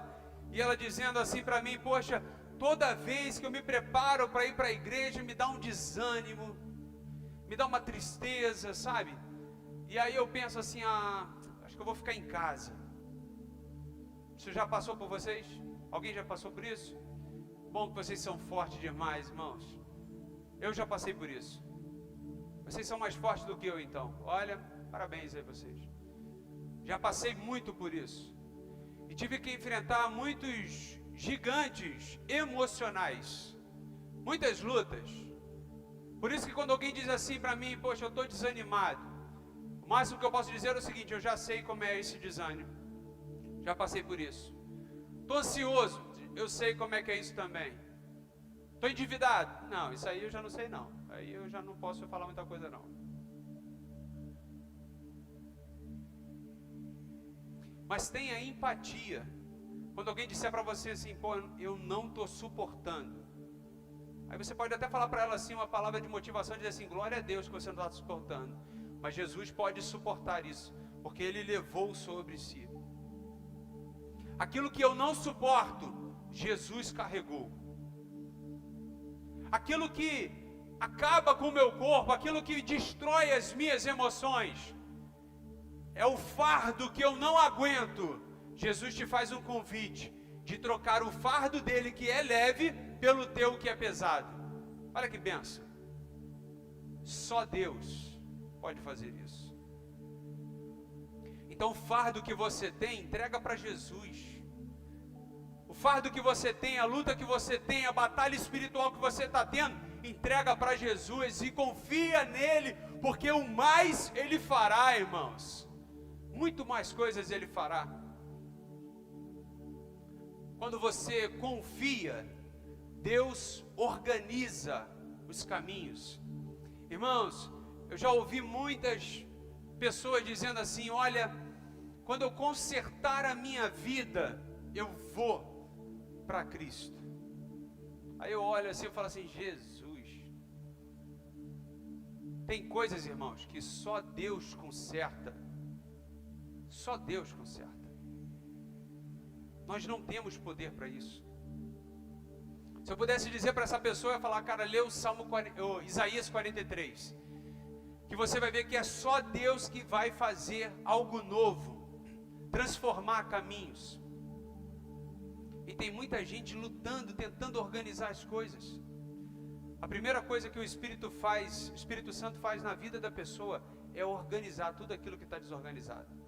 e ela dizendo assim para mim: poxa, toda vez que eu me preparo para ir para a igreja, me dá um desânimo, me dá uma tristeza, sabe? E aí eu penso assim: acho que eu vou ficar em casa. Isso já passou por vocês? Alguém já passou por isso? Bom que vocês são fortes demais, irmãos. Eu já passei por isso. Vocês são mais fortes do que eu, então. Olha, parabéns aí vocês. Já passei muito por isso. E tive que enfrentar muitos gigantes emocionais. Muitas lutas. Por isso que quando alguém diz assim para mim: poxa, eu estou desanimado, o máximo que eu posso dizer é o seguinte: eu já sei como é esse desânimo. Já passei por isso. Estou ansioso. Eu sei como é que é isso também. Estou endividado. Não, isso aí eu já não sei não. Aí eu já não posso falar muita coisa não. Mas tenha empatia. Quando alguém disser para você assim: pô, eu não estou suportando. Aí você pode até falar para ela assim uma palavra de motivação, dizer assim: glória a Deus que você não está suportando. Mas Jesus pode suportar isso, porque Ele levou sobre si. Aquilo que eu não suporto, Jesus carregou. Aquilo que acaba com o meu corpo, aquilo que destrói as minhas emoções, é o fardo que eu não aguento. Jesus te faz um convite de trocar o fardo dele, que é leve, pelo teu, que é pesado. Olha que bênção. Só Deus pode fazer isso. Então o fardo que você tem, entrega para Jesus. O fardo que você tem, a luta que você tem, a batalha espiritual que você está tendo, entrega para Jesus e confia nele, porque o mais Ele fará, irmãos. Muito mais coisas Ele fará. Quando você confia, Deus organiza os caminhos. Irmãos, eu já ouvi muitas pessoas dizendo assim: olha, quando eu consertar a minha vida, eu vou para Cristo. Aí eu olho assim e falo assim: Jesus, tem coisas, irmãos, que só Deus conserta. Só Deus conserta. Nós não temos poder para isso. Se eu pudesse dizer para essa pessoa, eu ia falar: cara, lê o Isaías 43, que você vai ver que é só Deus que vai fazer algo novo, transformar caminhos. E tem muita gente lutando, tentando organizar as coisas. A primeira coisa que o Espírito Santo faz na vida da pessoa é organizar tudo aquilo que está desorganizado.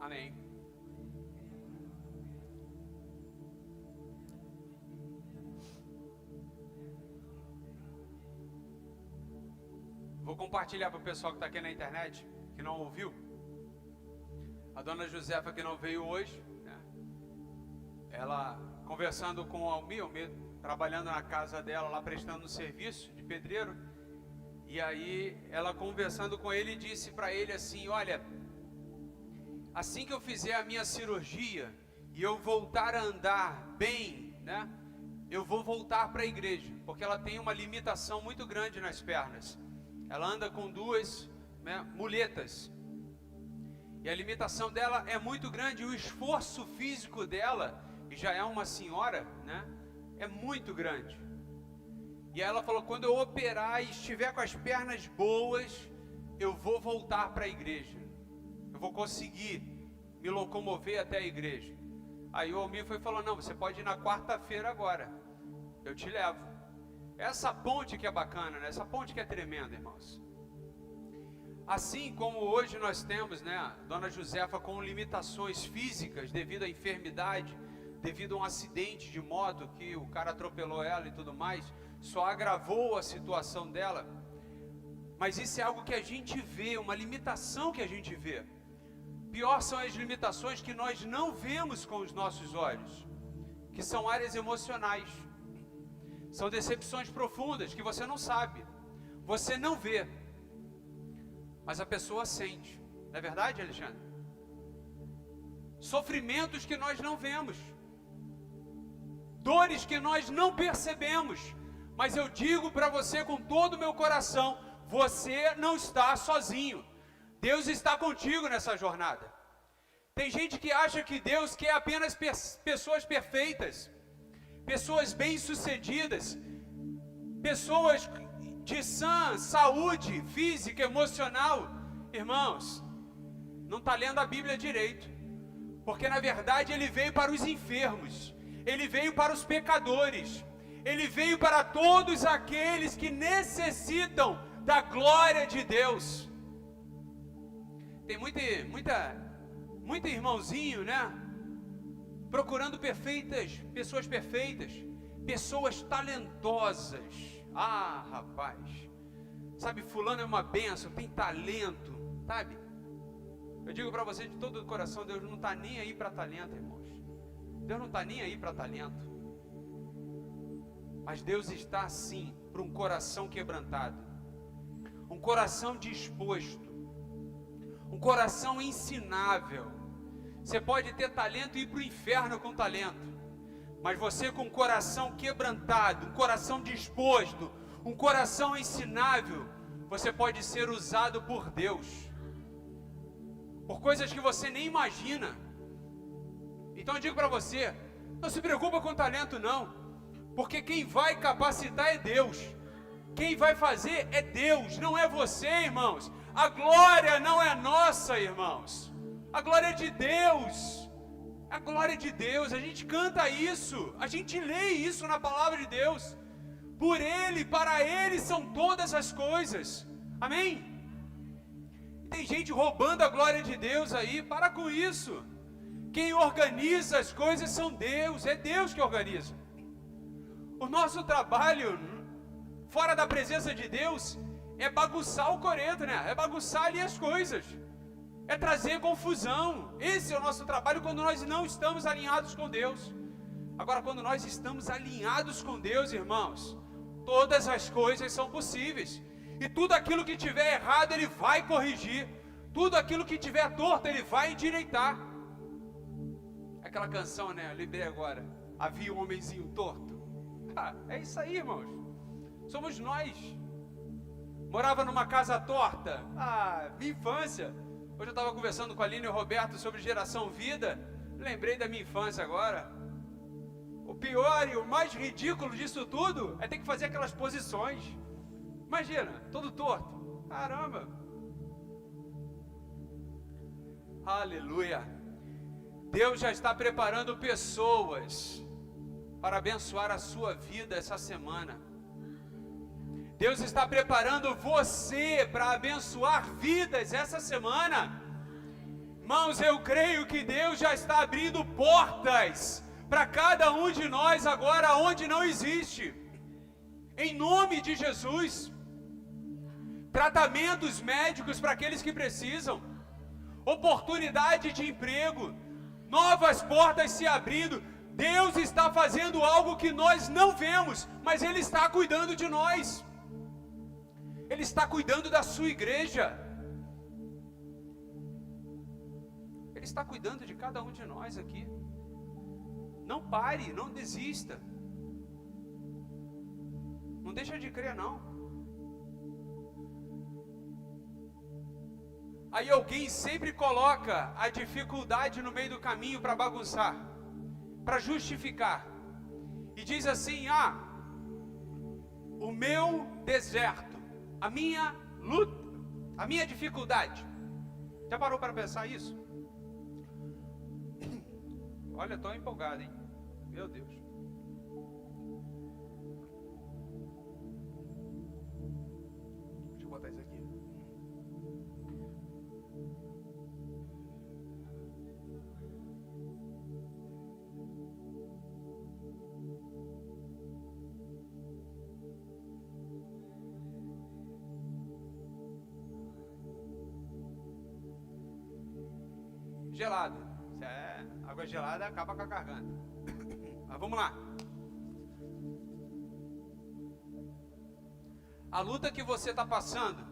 Amém. Vou compartilhar para o pessoal que está aqui na internet, que não ouviu. A dona Josefa, que não veio hoje, né? Ela conversando com o Almir trabalhando na casa dela, lá prestando um serviço de pedreiro. E aí ela conversando com ele, disse para ele assim: olha, assim que eu fizer a minha cirurgia e eu voltar a andar bem, né, eu vou voltar para a igreja, porque ela tem uma limitação muito grande nas pernas. Ela anda com duas, né, muletas. E a limitação dela é muito grande. O esforço físico dela, que já é uma senhora, né, é muito grande. E ela falou: quando eu operar e estiver com as pernas boas, eu vou voltar para a igreja. Eu vou conseguir me locomover até a igreja. Aí o Almir falou: não, você pode ir na quarta-feira agora, eu te levo. Essa ponte que é bacana, né? Essa ponte que é tremenda, irmãos. Assim como hoje nós temos, né, a dona Josefa com limitações físicas devido à enfermidade, devido a um acidente de moto que o cara atropelou ela e tudo mais, só agravou a situação dela. Mas isso é algo que a gente vê, uma limitação que a gente vê. Pior são as limitações que nós não vemos com os nossos olhos, que são áreas emocionais. São decepções profundas que você não sabe, você não vê, mas a pessoa sente. Não é verdade, Alexandre? Sofrimentos que nós não vemos, dores que nós não percebemos, mas eu digo para você com todo o meu coração, você não está sozinho. Deus está contigo nessa jornada. Tem gente que acha que Deus quer apenas pessoas perfeitas, pessoas bem-sucedidas, pessoas de sã saúde física, emocional. Irmãos, não está lendo a Bíblia direito, porque na verdade Ele veio para os enfermos, Ele veio para os pecadores, Ele veio para todos aqueles que necessitam da glória de Deus. Tem muito irmãozinho, né? Procurando pessoas talentosas. Ah, rapaz, sabe, fulano é uma bênção, tem talento, sabe? Eu digo para você de todo o coração, Deus não está nem aí para talento, irmãos. Deus não está nem aí para talento. Mas Deus está sim para um coração quebrantado, um coração disposto, um coração ensinável. Você pode ter talento e ir para o inferno com talento, mas você com um coração quebrantado, um coração disposto, um coração ensinável, você pode ser usado por Deus, por coisas que você nem imagina. Então eu digo para você, não se preocupa com talento não, porque quem vai capacitar é Deus, quem vai fazer é Deus, não é você, irmãos. A glória não é nossa, irmãos, a glória é de Deus. A glória de Deus, a gente canta isso, a gente lê isso na palavra de Deus. Por Ele, para Ele são todas as coisas. Amém? Tem gente roubando a glória de Deus aí, para com isso. Quem organiza as coisas são Deus, é Deus que organiza. O nosso trabalho, fora da presença de Deus, é bagunçar o coreto, né? É bagunçar ali as coisas. É trazer confusão. Esse é o nosso trabalho quando nós não estamos alinhados com Deus. Agora, quando nós estamos alinhados com Deus, irmãos, todas as coisas são possíveis. E tudo aquilo que tiver errado, Ele vai corrigir. Tudo aquilo que tiver torto, Ele vai endireitar. Aquela canção, né? Eu lembrei agora. Havia um homenzinho torto. É isso aí, irmãos. Somos nós. Morava numa casa torta. Minha infância. Hoje eu estava conversando com a Aline e o Roberto sobre geração vida. Lembrei da minha infância agora. O pior e o mais ridículo disso tudo é ter que fazer aquelas posições. Imagina, todo torto. Caramba. Aleluia. Deus já está preparando pessoas para abençoar a sua vida essa semana. Deus está preparando você para abençoar vidas essa semana. Irmãos, eu creio que Deus já está abrindo portas para cada um de nós agora onde não existe. Em nome de Jesus. Tratamentos médicos para aqueles que precisam. Oportunidade de emprego. Novas portas se abrindo. Deus está fazendo algo que nós não vemos, mas Ele está cuidando de nós. Ele está cuidando da sua igreja. Ele está cuidando de cada um de nós aqui. Não pare, não desista. Não deixa de crer, não. Aí alguém sempre coloca a dificuldade no meio do caminho para bagunçar, para justificar. E diz assim: o meu deserto, a minha luta, a minha dificuldade. Já parou para pensar isso? Olha, estou empolgado, hein? Meu Deus. Deixa eu botar isso aqui. gelada. Isso é, água gelada acaba com a garganta. Mas vamos lá. A luta que você está passando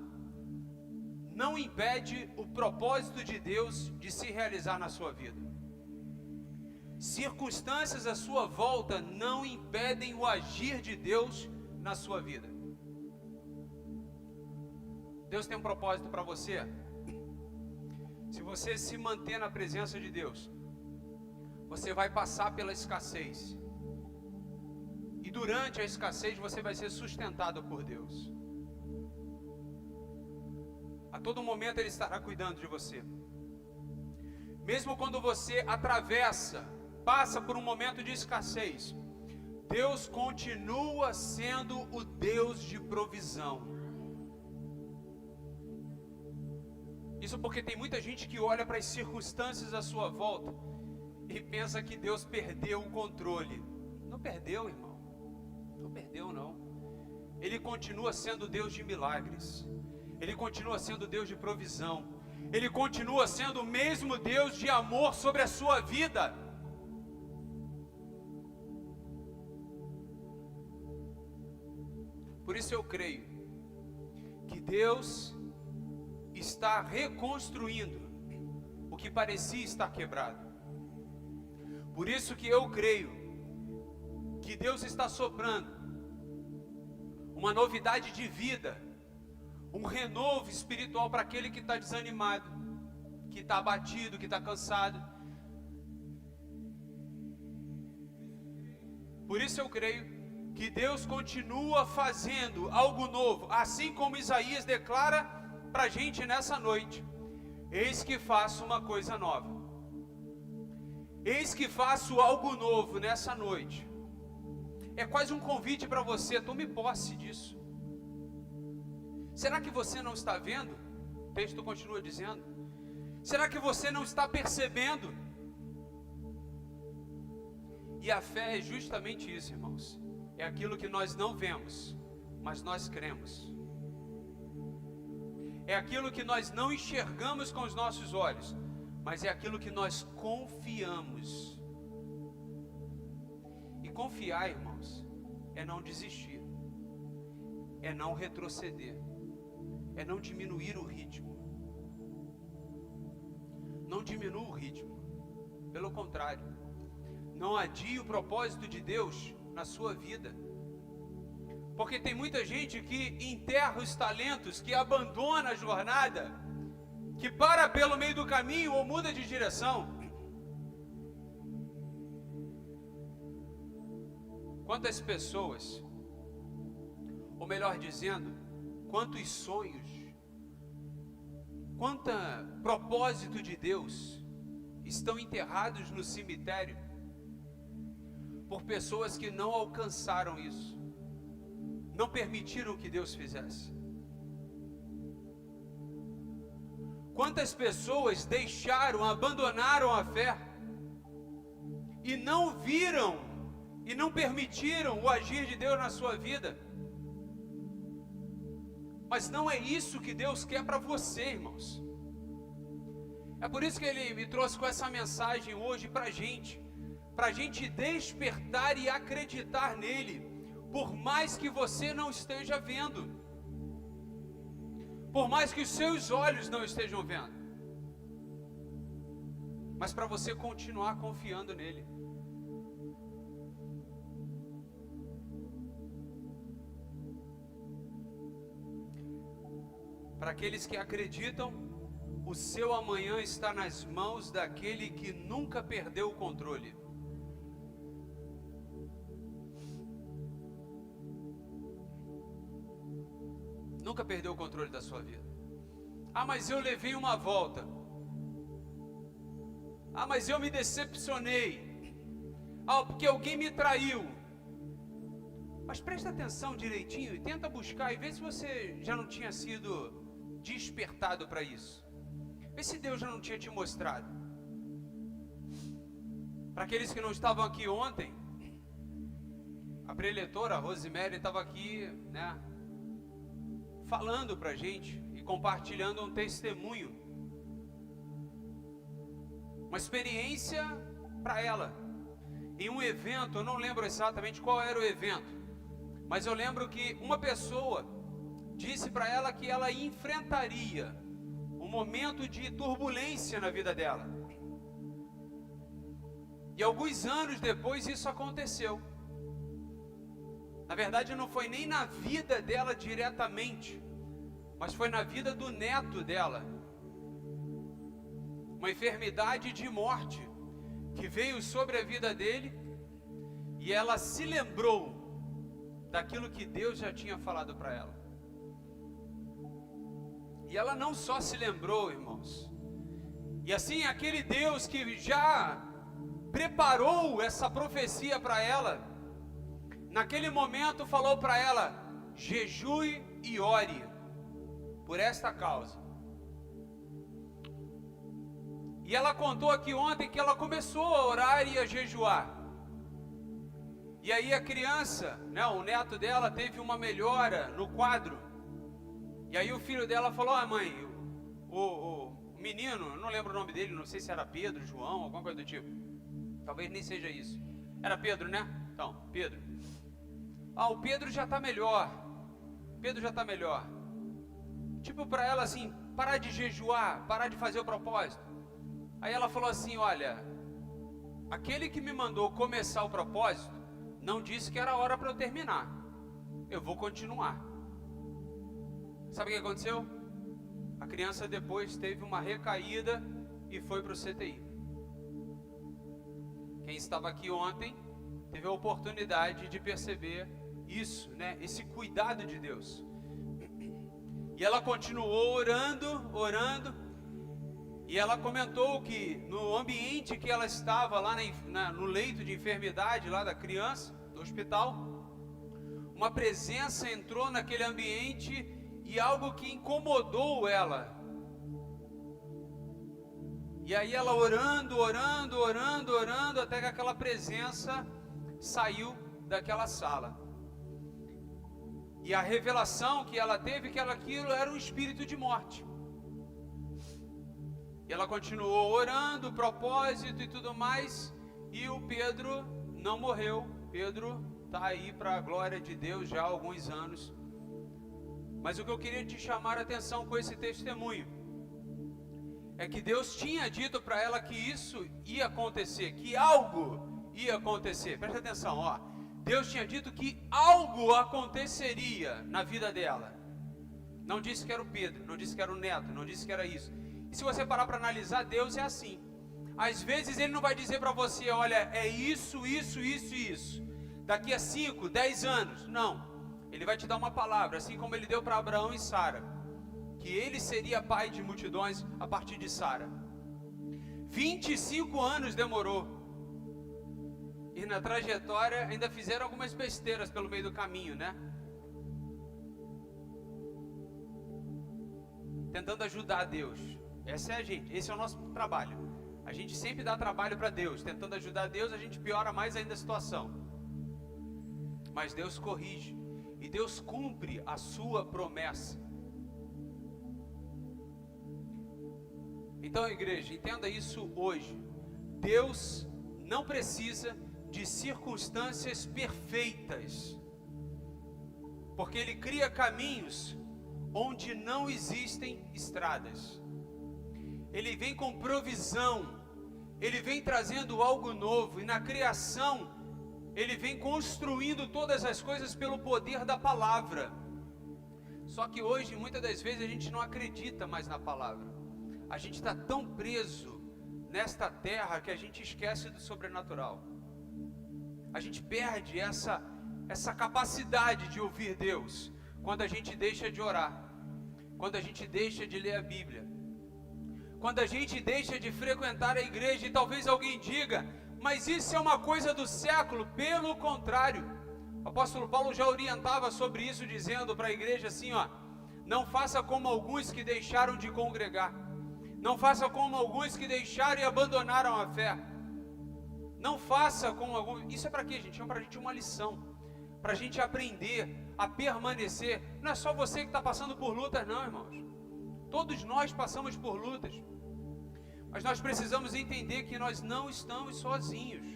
não impede o propósito de Deus de se realizar na sua vida. Circunstâncias à sua volta não impedem o agir de Deus na sua vida. Deus tem um propósito para você. Se você se manter na presença de Deus, você vai passar pela escassez. E durante a escassez você vai ser sustentado por Deus. A todo momento Ele estará cuidando de você. Mesmo quando você passa por um momento de escassez, Deus continua sendo o Deus de provisão. Isso porque tem muita gente que olha para as circunstâncias à sua volta e pensa que Deus perdeu o controle. Não perdeu, irmão. Não perdeu, não. Ele continua sendo Deus de milagres. Ele continua sendo Deus de provisão. Ele continua sendo o mesmo Deus de amor sobre a sua vida. Por isso eu creio que Deus está reconstruindo o que parecia estar quebrado. Por isso que eu creio que Deus está soprando uma novidade de vida, um renovo espiritual para aquele que está desanimado, que está abatido, que está cansado. Por isso eu creio que Deus continua fazendo algo novo, assim como Isaías declara para a gente nessa noite: eis que faço uma coisa nova. Eis que faço algo novo nessa noite. É quase um convite para você, tome posse disso. Será que você não está vendo? O texto continua dizendo. Será que você não está percebendo? E a fé é justamente isso, irmãos. É aquilo que nós não vemos, mas nós cremos. É aquilo que nós não enxergamos com os nossos olhos, mas é aquilo que nós confiamos. E confiar, irmãos, é não desistir, é não retroceder, é não diminuir o ritmo. Não diminua o ritmo, pelo contrário, não adie o propósito de Deus na sua vida. Porque tem muita gente que enterra os talentos, que abandona a jornada, que para pelo meio do caminho ou muda de direção. Quantas pessoas, ou melhor dizendo, quantos sonhos, quanto propósito de Deus estão enterrados no cemitério por pessoas que não alcançaram isso, não permitiram que Deus fizesse. Quantas pessoas deixaram, abandonaram a fé e não viram e não permitiram o agir de Deus na sua vida. Mas não é isso que Deus quer para você, irmãos. É por isso que Ele me trouxe com essa mensagem hoje para a gente despertar e acreditar nele, por mais que você não esteja vendo, por mais que os seus olhos não estejam vendo, mas para você continuar confiando nele. Para aqueles que acreditam, o seu amanhã está nas mãos daquele que nunca perdeu o controle. Nunca perdeu o controle da sua vida. Ah, mas eu levei uma volta. Ah, mas eu me decepcionei. Ah, porque alguém me traiu. Mas presta atenção direitinho e tenta buscar e vê se você já não tinha sido despertado para isso. Vê se Deus já não tinha te mostrado. Para aqueles que não estavam aqui ontem, a preletora, a Rosemary, estava aqui, né, falando para a gente e compartilhando um testemunho uma experiência para ela. Em um evento, eu não lembro exatamente qual era o evento, mas eu lembro que uma pessoa disse para ela que ela enfrentaria um momento de turbulência na vida dela. E alguns anos depois isso aconteceu. Na verdade não foi nem na vida dela diretamente, mas foi na vida do neto dela. Uma enfermidade de morte que veio sobre a vida dele, e ela se lembrou daquilo que Deus já tinha falado para ela. E ela não só se lembrou, irmãos, e assim aquele Deus que já preparou essa profecia para ela, naquele momento falou para ela: jejue e ore por esta causa. E ela contou aqui ontem que ela começou a orar e a jejuar. E aí a criança, né, o neto dela, teve uma melhora no quadro. E aí o filho dela falou: ah, mãe, o menino, não lembro o nome dele, não sei se era Pedro, João, alguma coisa do tipo. Talvez nem seja isso. Era Pedro, né? Então, Pedro. Ah, o Pedro já está melhor. Pedro já está melhor. Tipo para ela assim, parar de jejuar, parar de fazer o propósito. Aí ela falou assim: olha, aquele que me mandou começar o propósito não disse que era hora para eu terminar. Eu vou continuar. Sabe o que aconteceu? A criança depois teve uma recaída e foi para o CTI. Quem estava aqui ontem teve a oportunidade de perceber isso, né? Esse cuidado de Deus. E ela continuou orando, e ela comentou que no ambiente que ela estava lá no leito de enfermidade lá da criança, do hospital, uma presença entrou naquele ambiente e algo que incomodou ela. E aí ela orando, até que aquela presença saiu daquela sala. E a revelação que ela teve, que aquilo era um espírito de morte. E ela continuou orando, propósito e tudo mais, e o Pedro não morreu. Pedro está aí para a glória de Deus já há alguns anos. Mas o que eu queria te chamar a atenção com esse testemunho é que Deus tinha dito para ela que isso ia acontecer, que algo ia acontecer. Presta atenção, ó. Deus tinha dito que algo aconteceria na vida dela. Não disse que era o Pedro, não disse que era o neto, não disse que era isso. E se você parar para analisar, Deus é assim. Às vezes Ele não vai dizer para você: olha, é isso. Daqui a 5, 10 anos. Não. Ele vai te dar uma palavra, assim como Ele deu para Abraão e Sara, que ele seria pai de multidões a partir de Sara. 25 anos demorou. E na trajetória ainda fizeram algumas besteiras pelo meio do caminho, né? Tentando ajudar Deus. Essa é a gente, esse é o nosso trabalho. A gente sempre dá trabalho para Deus. Tentando ajudar Deus, a gente piora mais ainda a situação. Mas Deus corrige. E Deus cumpre a sua promessa. Então, igreja, entenda isso hoje. Deus não precisa de circunstâncias perfeitas, porque Ele cria caminhos onde não existem estradas. Ele vem com provisão, Ele vem trazendo algo novo, e na criação Ele vem construindo todas as coisas pelo poder da palavra. Só que hoje, muitas das vezes, a gente não acredita mais na palavra. A gente está tão preso nesta terra que a gente esquece do sobrenatural. A gente perde essa capacidade de ouvir Deus quando a gente deixa de orar, quando a gente deixa de ler a Bíblia, quando a gente deixa de frequentar a igreja. E talvez alguém diga: mas isso é uma coisa do século. Pelo contrário, o apóstolo Paulo já orientava sobre isso, dizendo para a igreja assim, ó: não faça como alguns que deixaram de congregar, não faça como alguns que deixaram e abandonaram a fé. Não faça como alguns. Isso é para quê, gente? É para a gente uma lição, para a gente aprender a permanecer. Não é só você que está passando por lutas, não, irmãos. Todos nós passamos por lutas. Mas nós precisamos entender que nós não estamos sozinhos.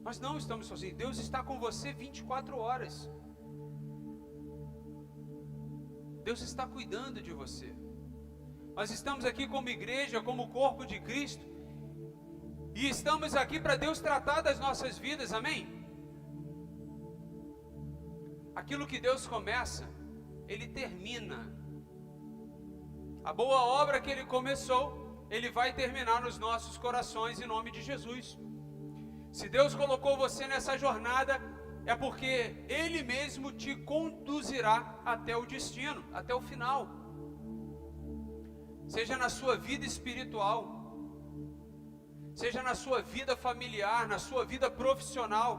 Nós não estamos sozinhos. Deus está com você 24 horas. Deus está cuidando de você. Nós estamos aqui como igreja, como corpo de Cristo. E estamos aqui para Deus tratar das nossas vidas, amém? Aquilo que Deus começa, Ele termina. A boa obra que Ele começou, Ele vai terminar nos nossos corações em nome de Jesus. Se Deus colocou você nessa jornada, é porque Ele mesmo te conduzirá até o destino, até o final. Seja na sua vida espiritual, seja na sua vida familiar, na sua vida profissional,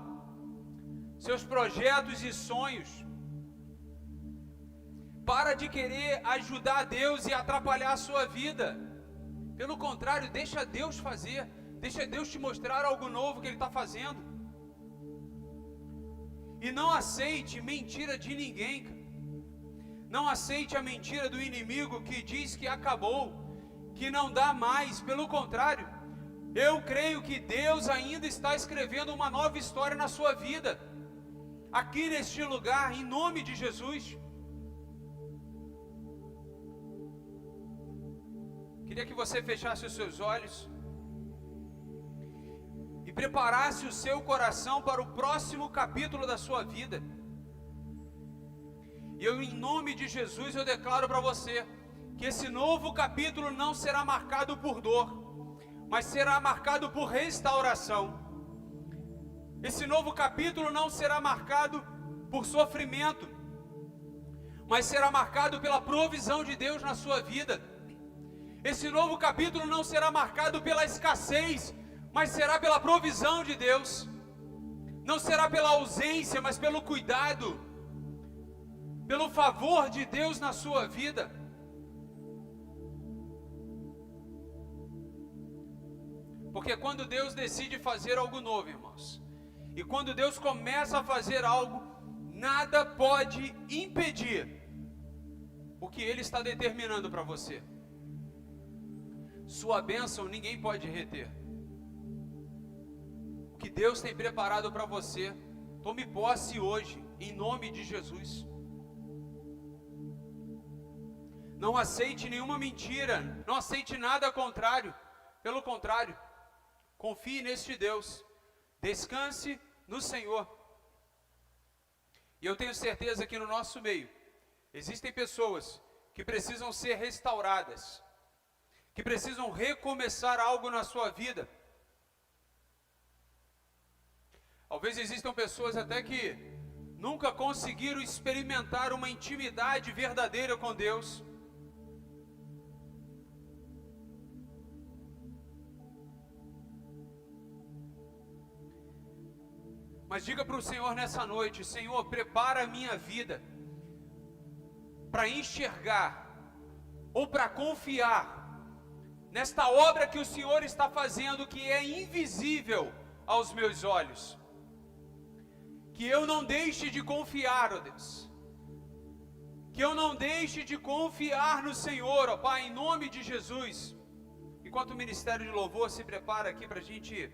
seus projetos e sonhos. Para de querer ajudar Deus e atrapalhar a sua vida. Pelo contrário, deixa Deus fazer. Deixa Deus te mostrar algo novo que Ele está fazendo. E não aceite mentira de ninguém, cara. Não aceite a mentira do inimigo que diz que acabou, que não dá mais. Pelo contrário, eu creio que Deus ainda está escrevendo uma nova história na sua vida, aqui neste lugar, em nome de Jesus. Queria que você fechasse os seus olhos e preparasse o seu coração para o próximo capítulo da sua vida. E eu, em nome de Jesus, eu declaro para você que esse novo capítulo não será marcado por dor, mas será marcado por restauração. Esse novo capítulo não será marcado por sofrimento, mas será marcado pela provisão de Deus na sua vida. Esse novo capítulo não será marcado pela escassez, mas será pela provisão de Deus. Não será pela ausência, mas pelo cuidado, pelo favor de Deus na sua vida. Porque quando Deus decide fazer algo novo, irmãos, e quando Deus começa a fazer algo, nada pode impedir o que Ele está determinando para você. Sua bênção ninguém pode reter. O que Deus tem preparado para você, tome posse hoje, em nome de Jesus. Não aceite nenhuma mentira, não aceite nada contrário. Pelo contrário, confie neste Deus, descanse no Senhor. E eu tenho certeza que no nosso meio existem pessoas que precisam ser restauradas, que precisam recomeçar algo na sua vida. Talvez existam pessoas até que nunca conseguiram experimentar uma intimidade verdadeira com Deus. Mas diga para o Senhor nessa noite: Senhor, prepara a minha vida para enxergar ou para confiar nesta obra que o Senhor está fazendo, que é invisível aos meus olhos. Que eu não deixe de confiar, ó Deus. Que eu não deixe de confiar no Senhor, ó Pai, em nome de Jesus. Enquanto o Ministério de Louvor se prepara aqui para a gente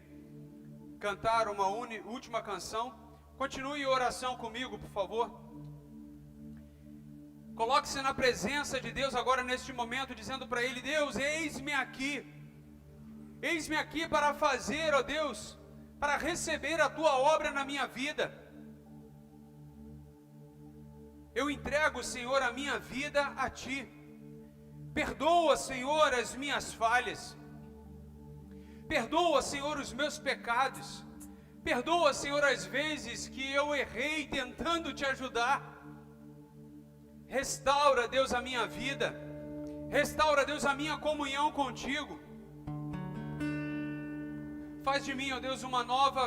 cantar uma última canção, continue em oração comigo, por favor. Coloque-se na presença de Deus agora neste momento, dizendo para Ele: Deus, eis-me aqui para fazer, ó Deus, para receber a Tua obra na minha vida. Eu entrego, Senhor, a minha vida a Ti. Perdoa, Senhor, as minhas falhas. Perdoa, Senhor, os meus pecados. Perdoa, Senhor, as vezes que eu errei tentando Te ajudar. Restaura, Deus, a minha vida. Restaura, Deus, a minha comunhão contigo. Faz de mim, ó Deus, uma nova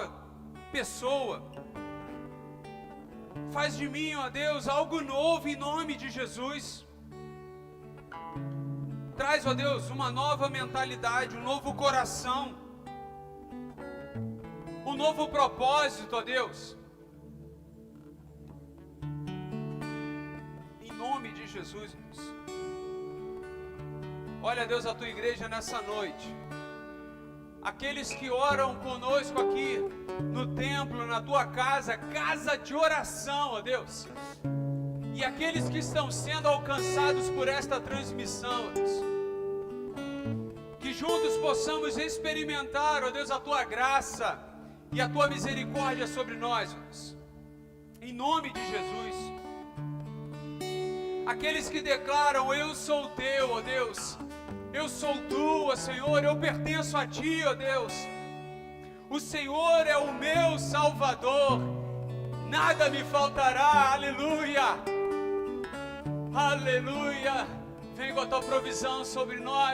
pessoa. Faz de mim, ó Deus, algo novo em nome de Jesus. Traz, ó Deus, uma nova mentalidade, um novo coração, um novo propósito, ó Deus. Em nome de Jesus, Deus. Olha, Deus, a tua igreja nessa noite. Aqueles que oram conosco aqui no templo, na tua casa, casa de oração, ó Deus. E aqueles que estão sendo alcançados por esta transmissão, ó Deus. Que juntos possamos experimentar, ó Deus, a tua graça e a tua misericórdia sobre nós, ó Deus. Em nome de Jesus. Aqueles que declaram: eu sou teu, ó Deus. Eu sou tua, Senhor, eu pertenço a ti, ó Deus. O Senhor é o meu Salvador, nada me faltará, aleluia, aleluia. Vem com a tua provisão sobre nós.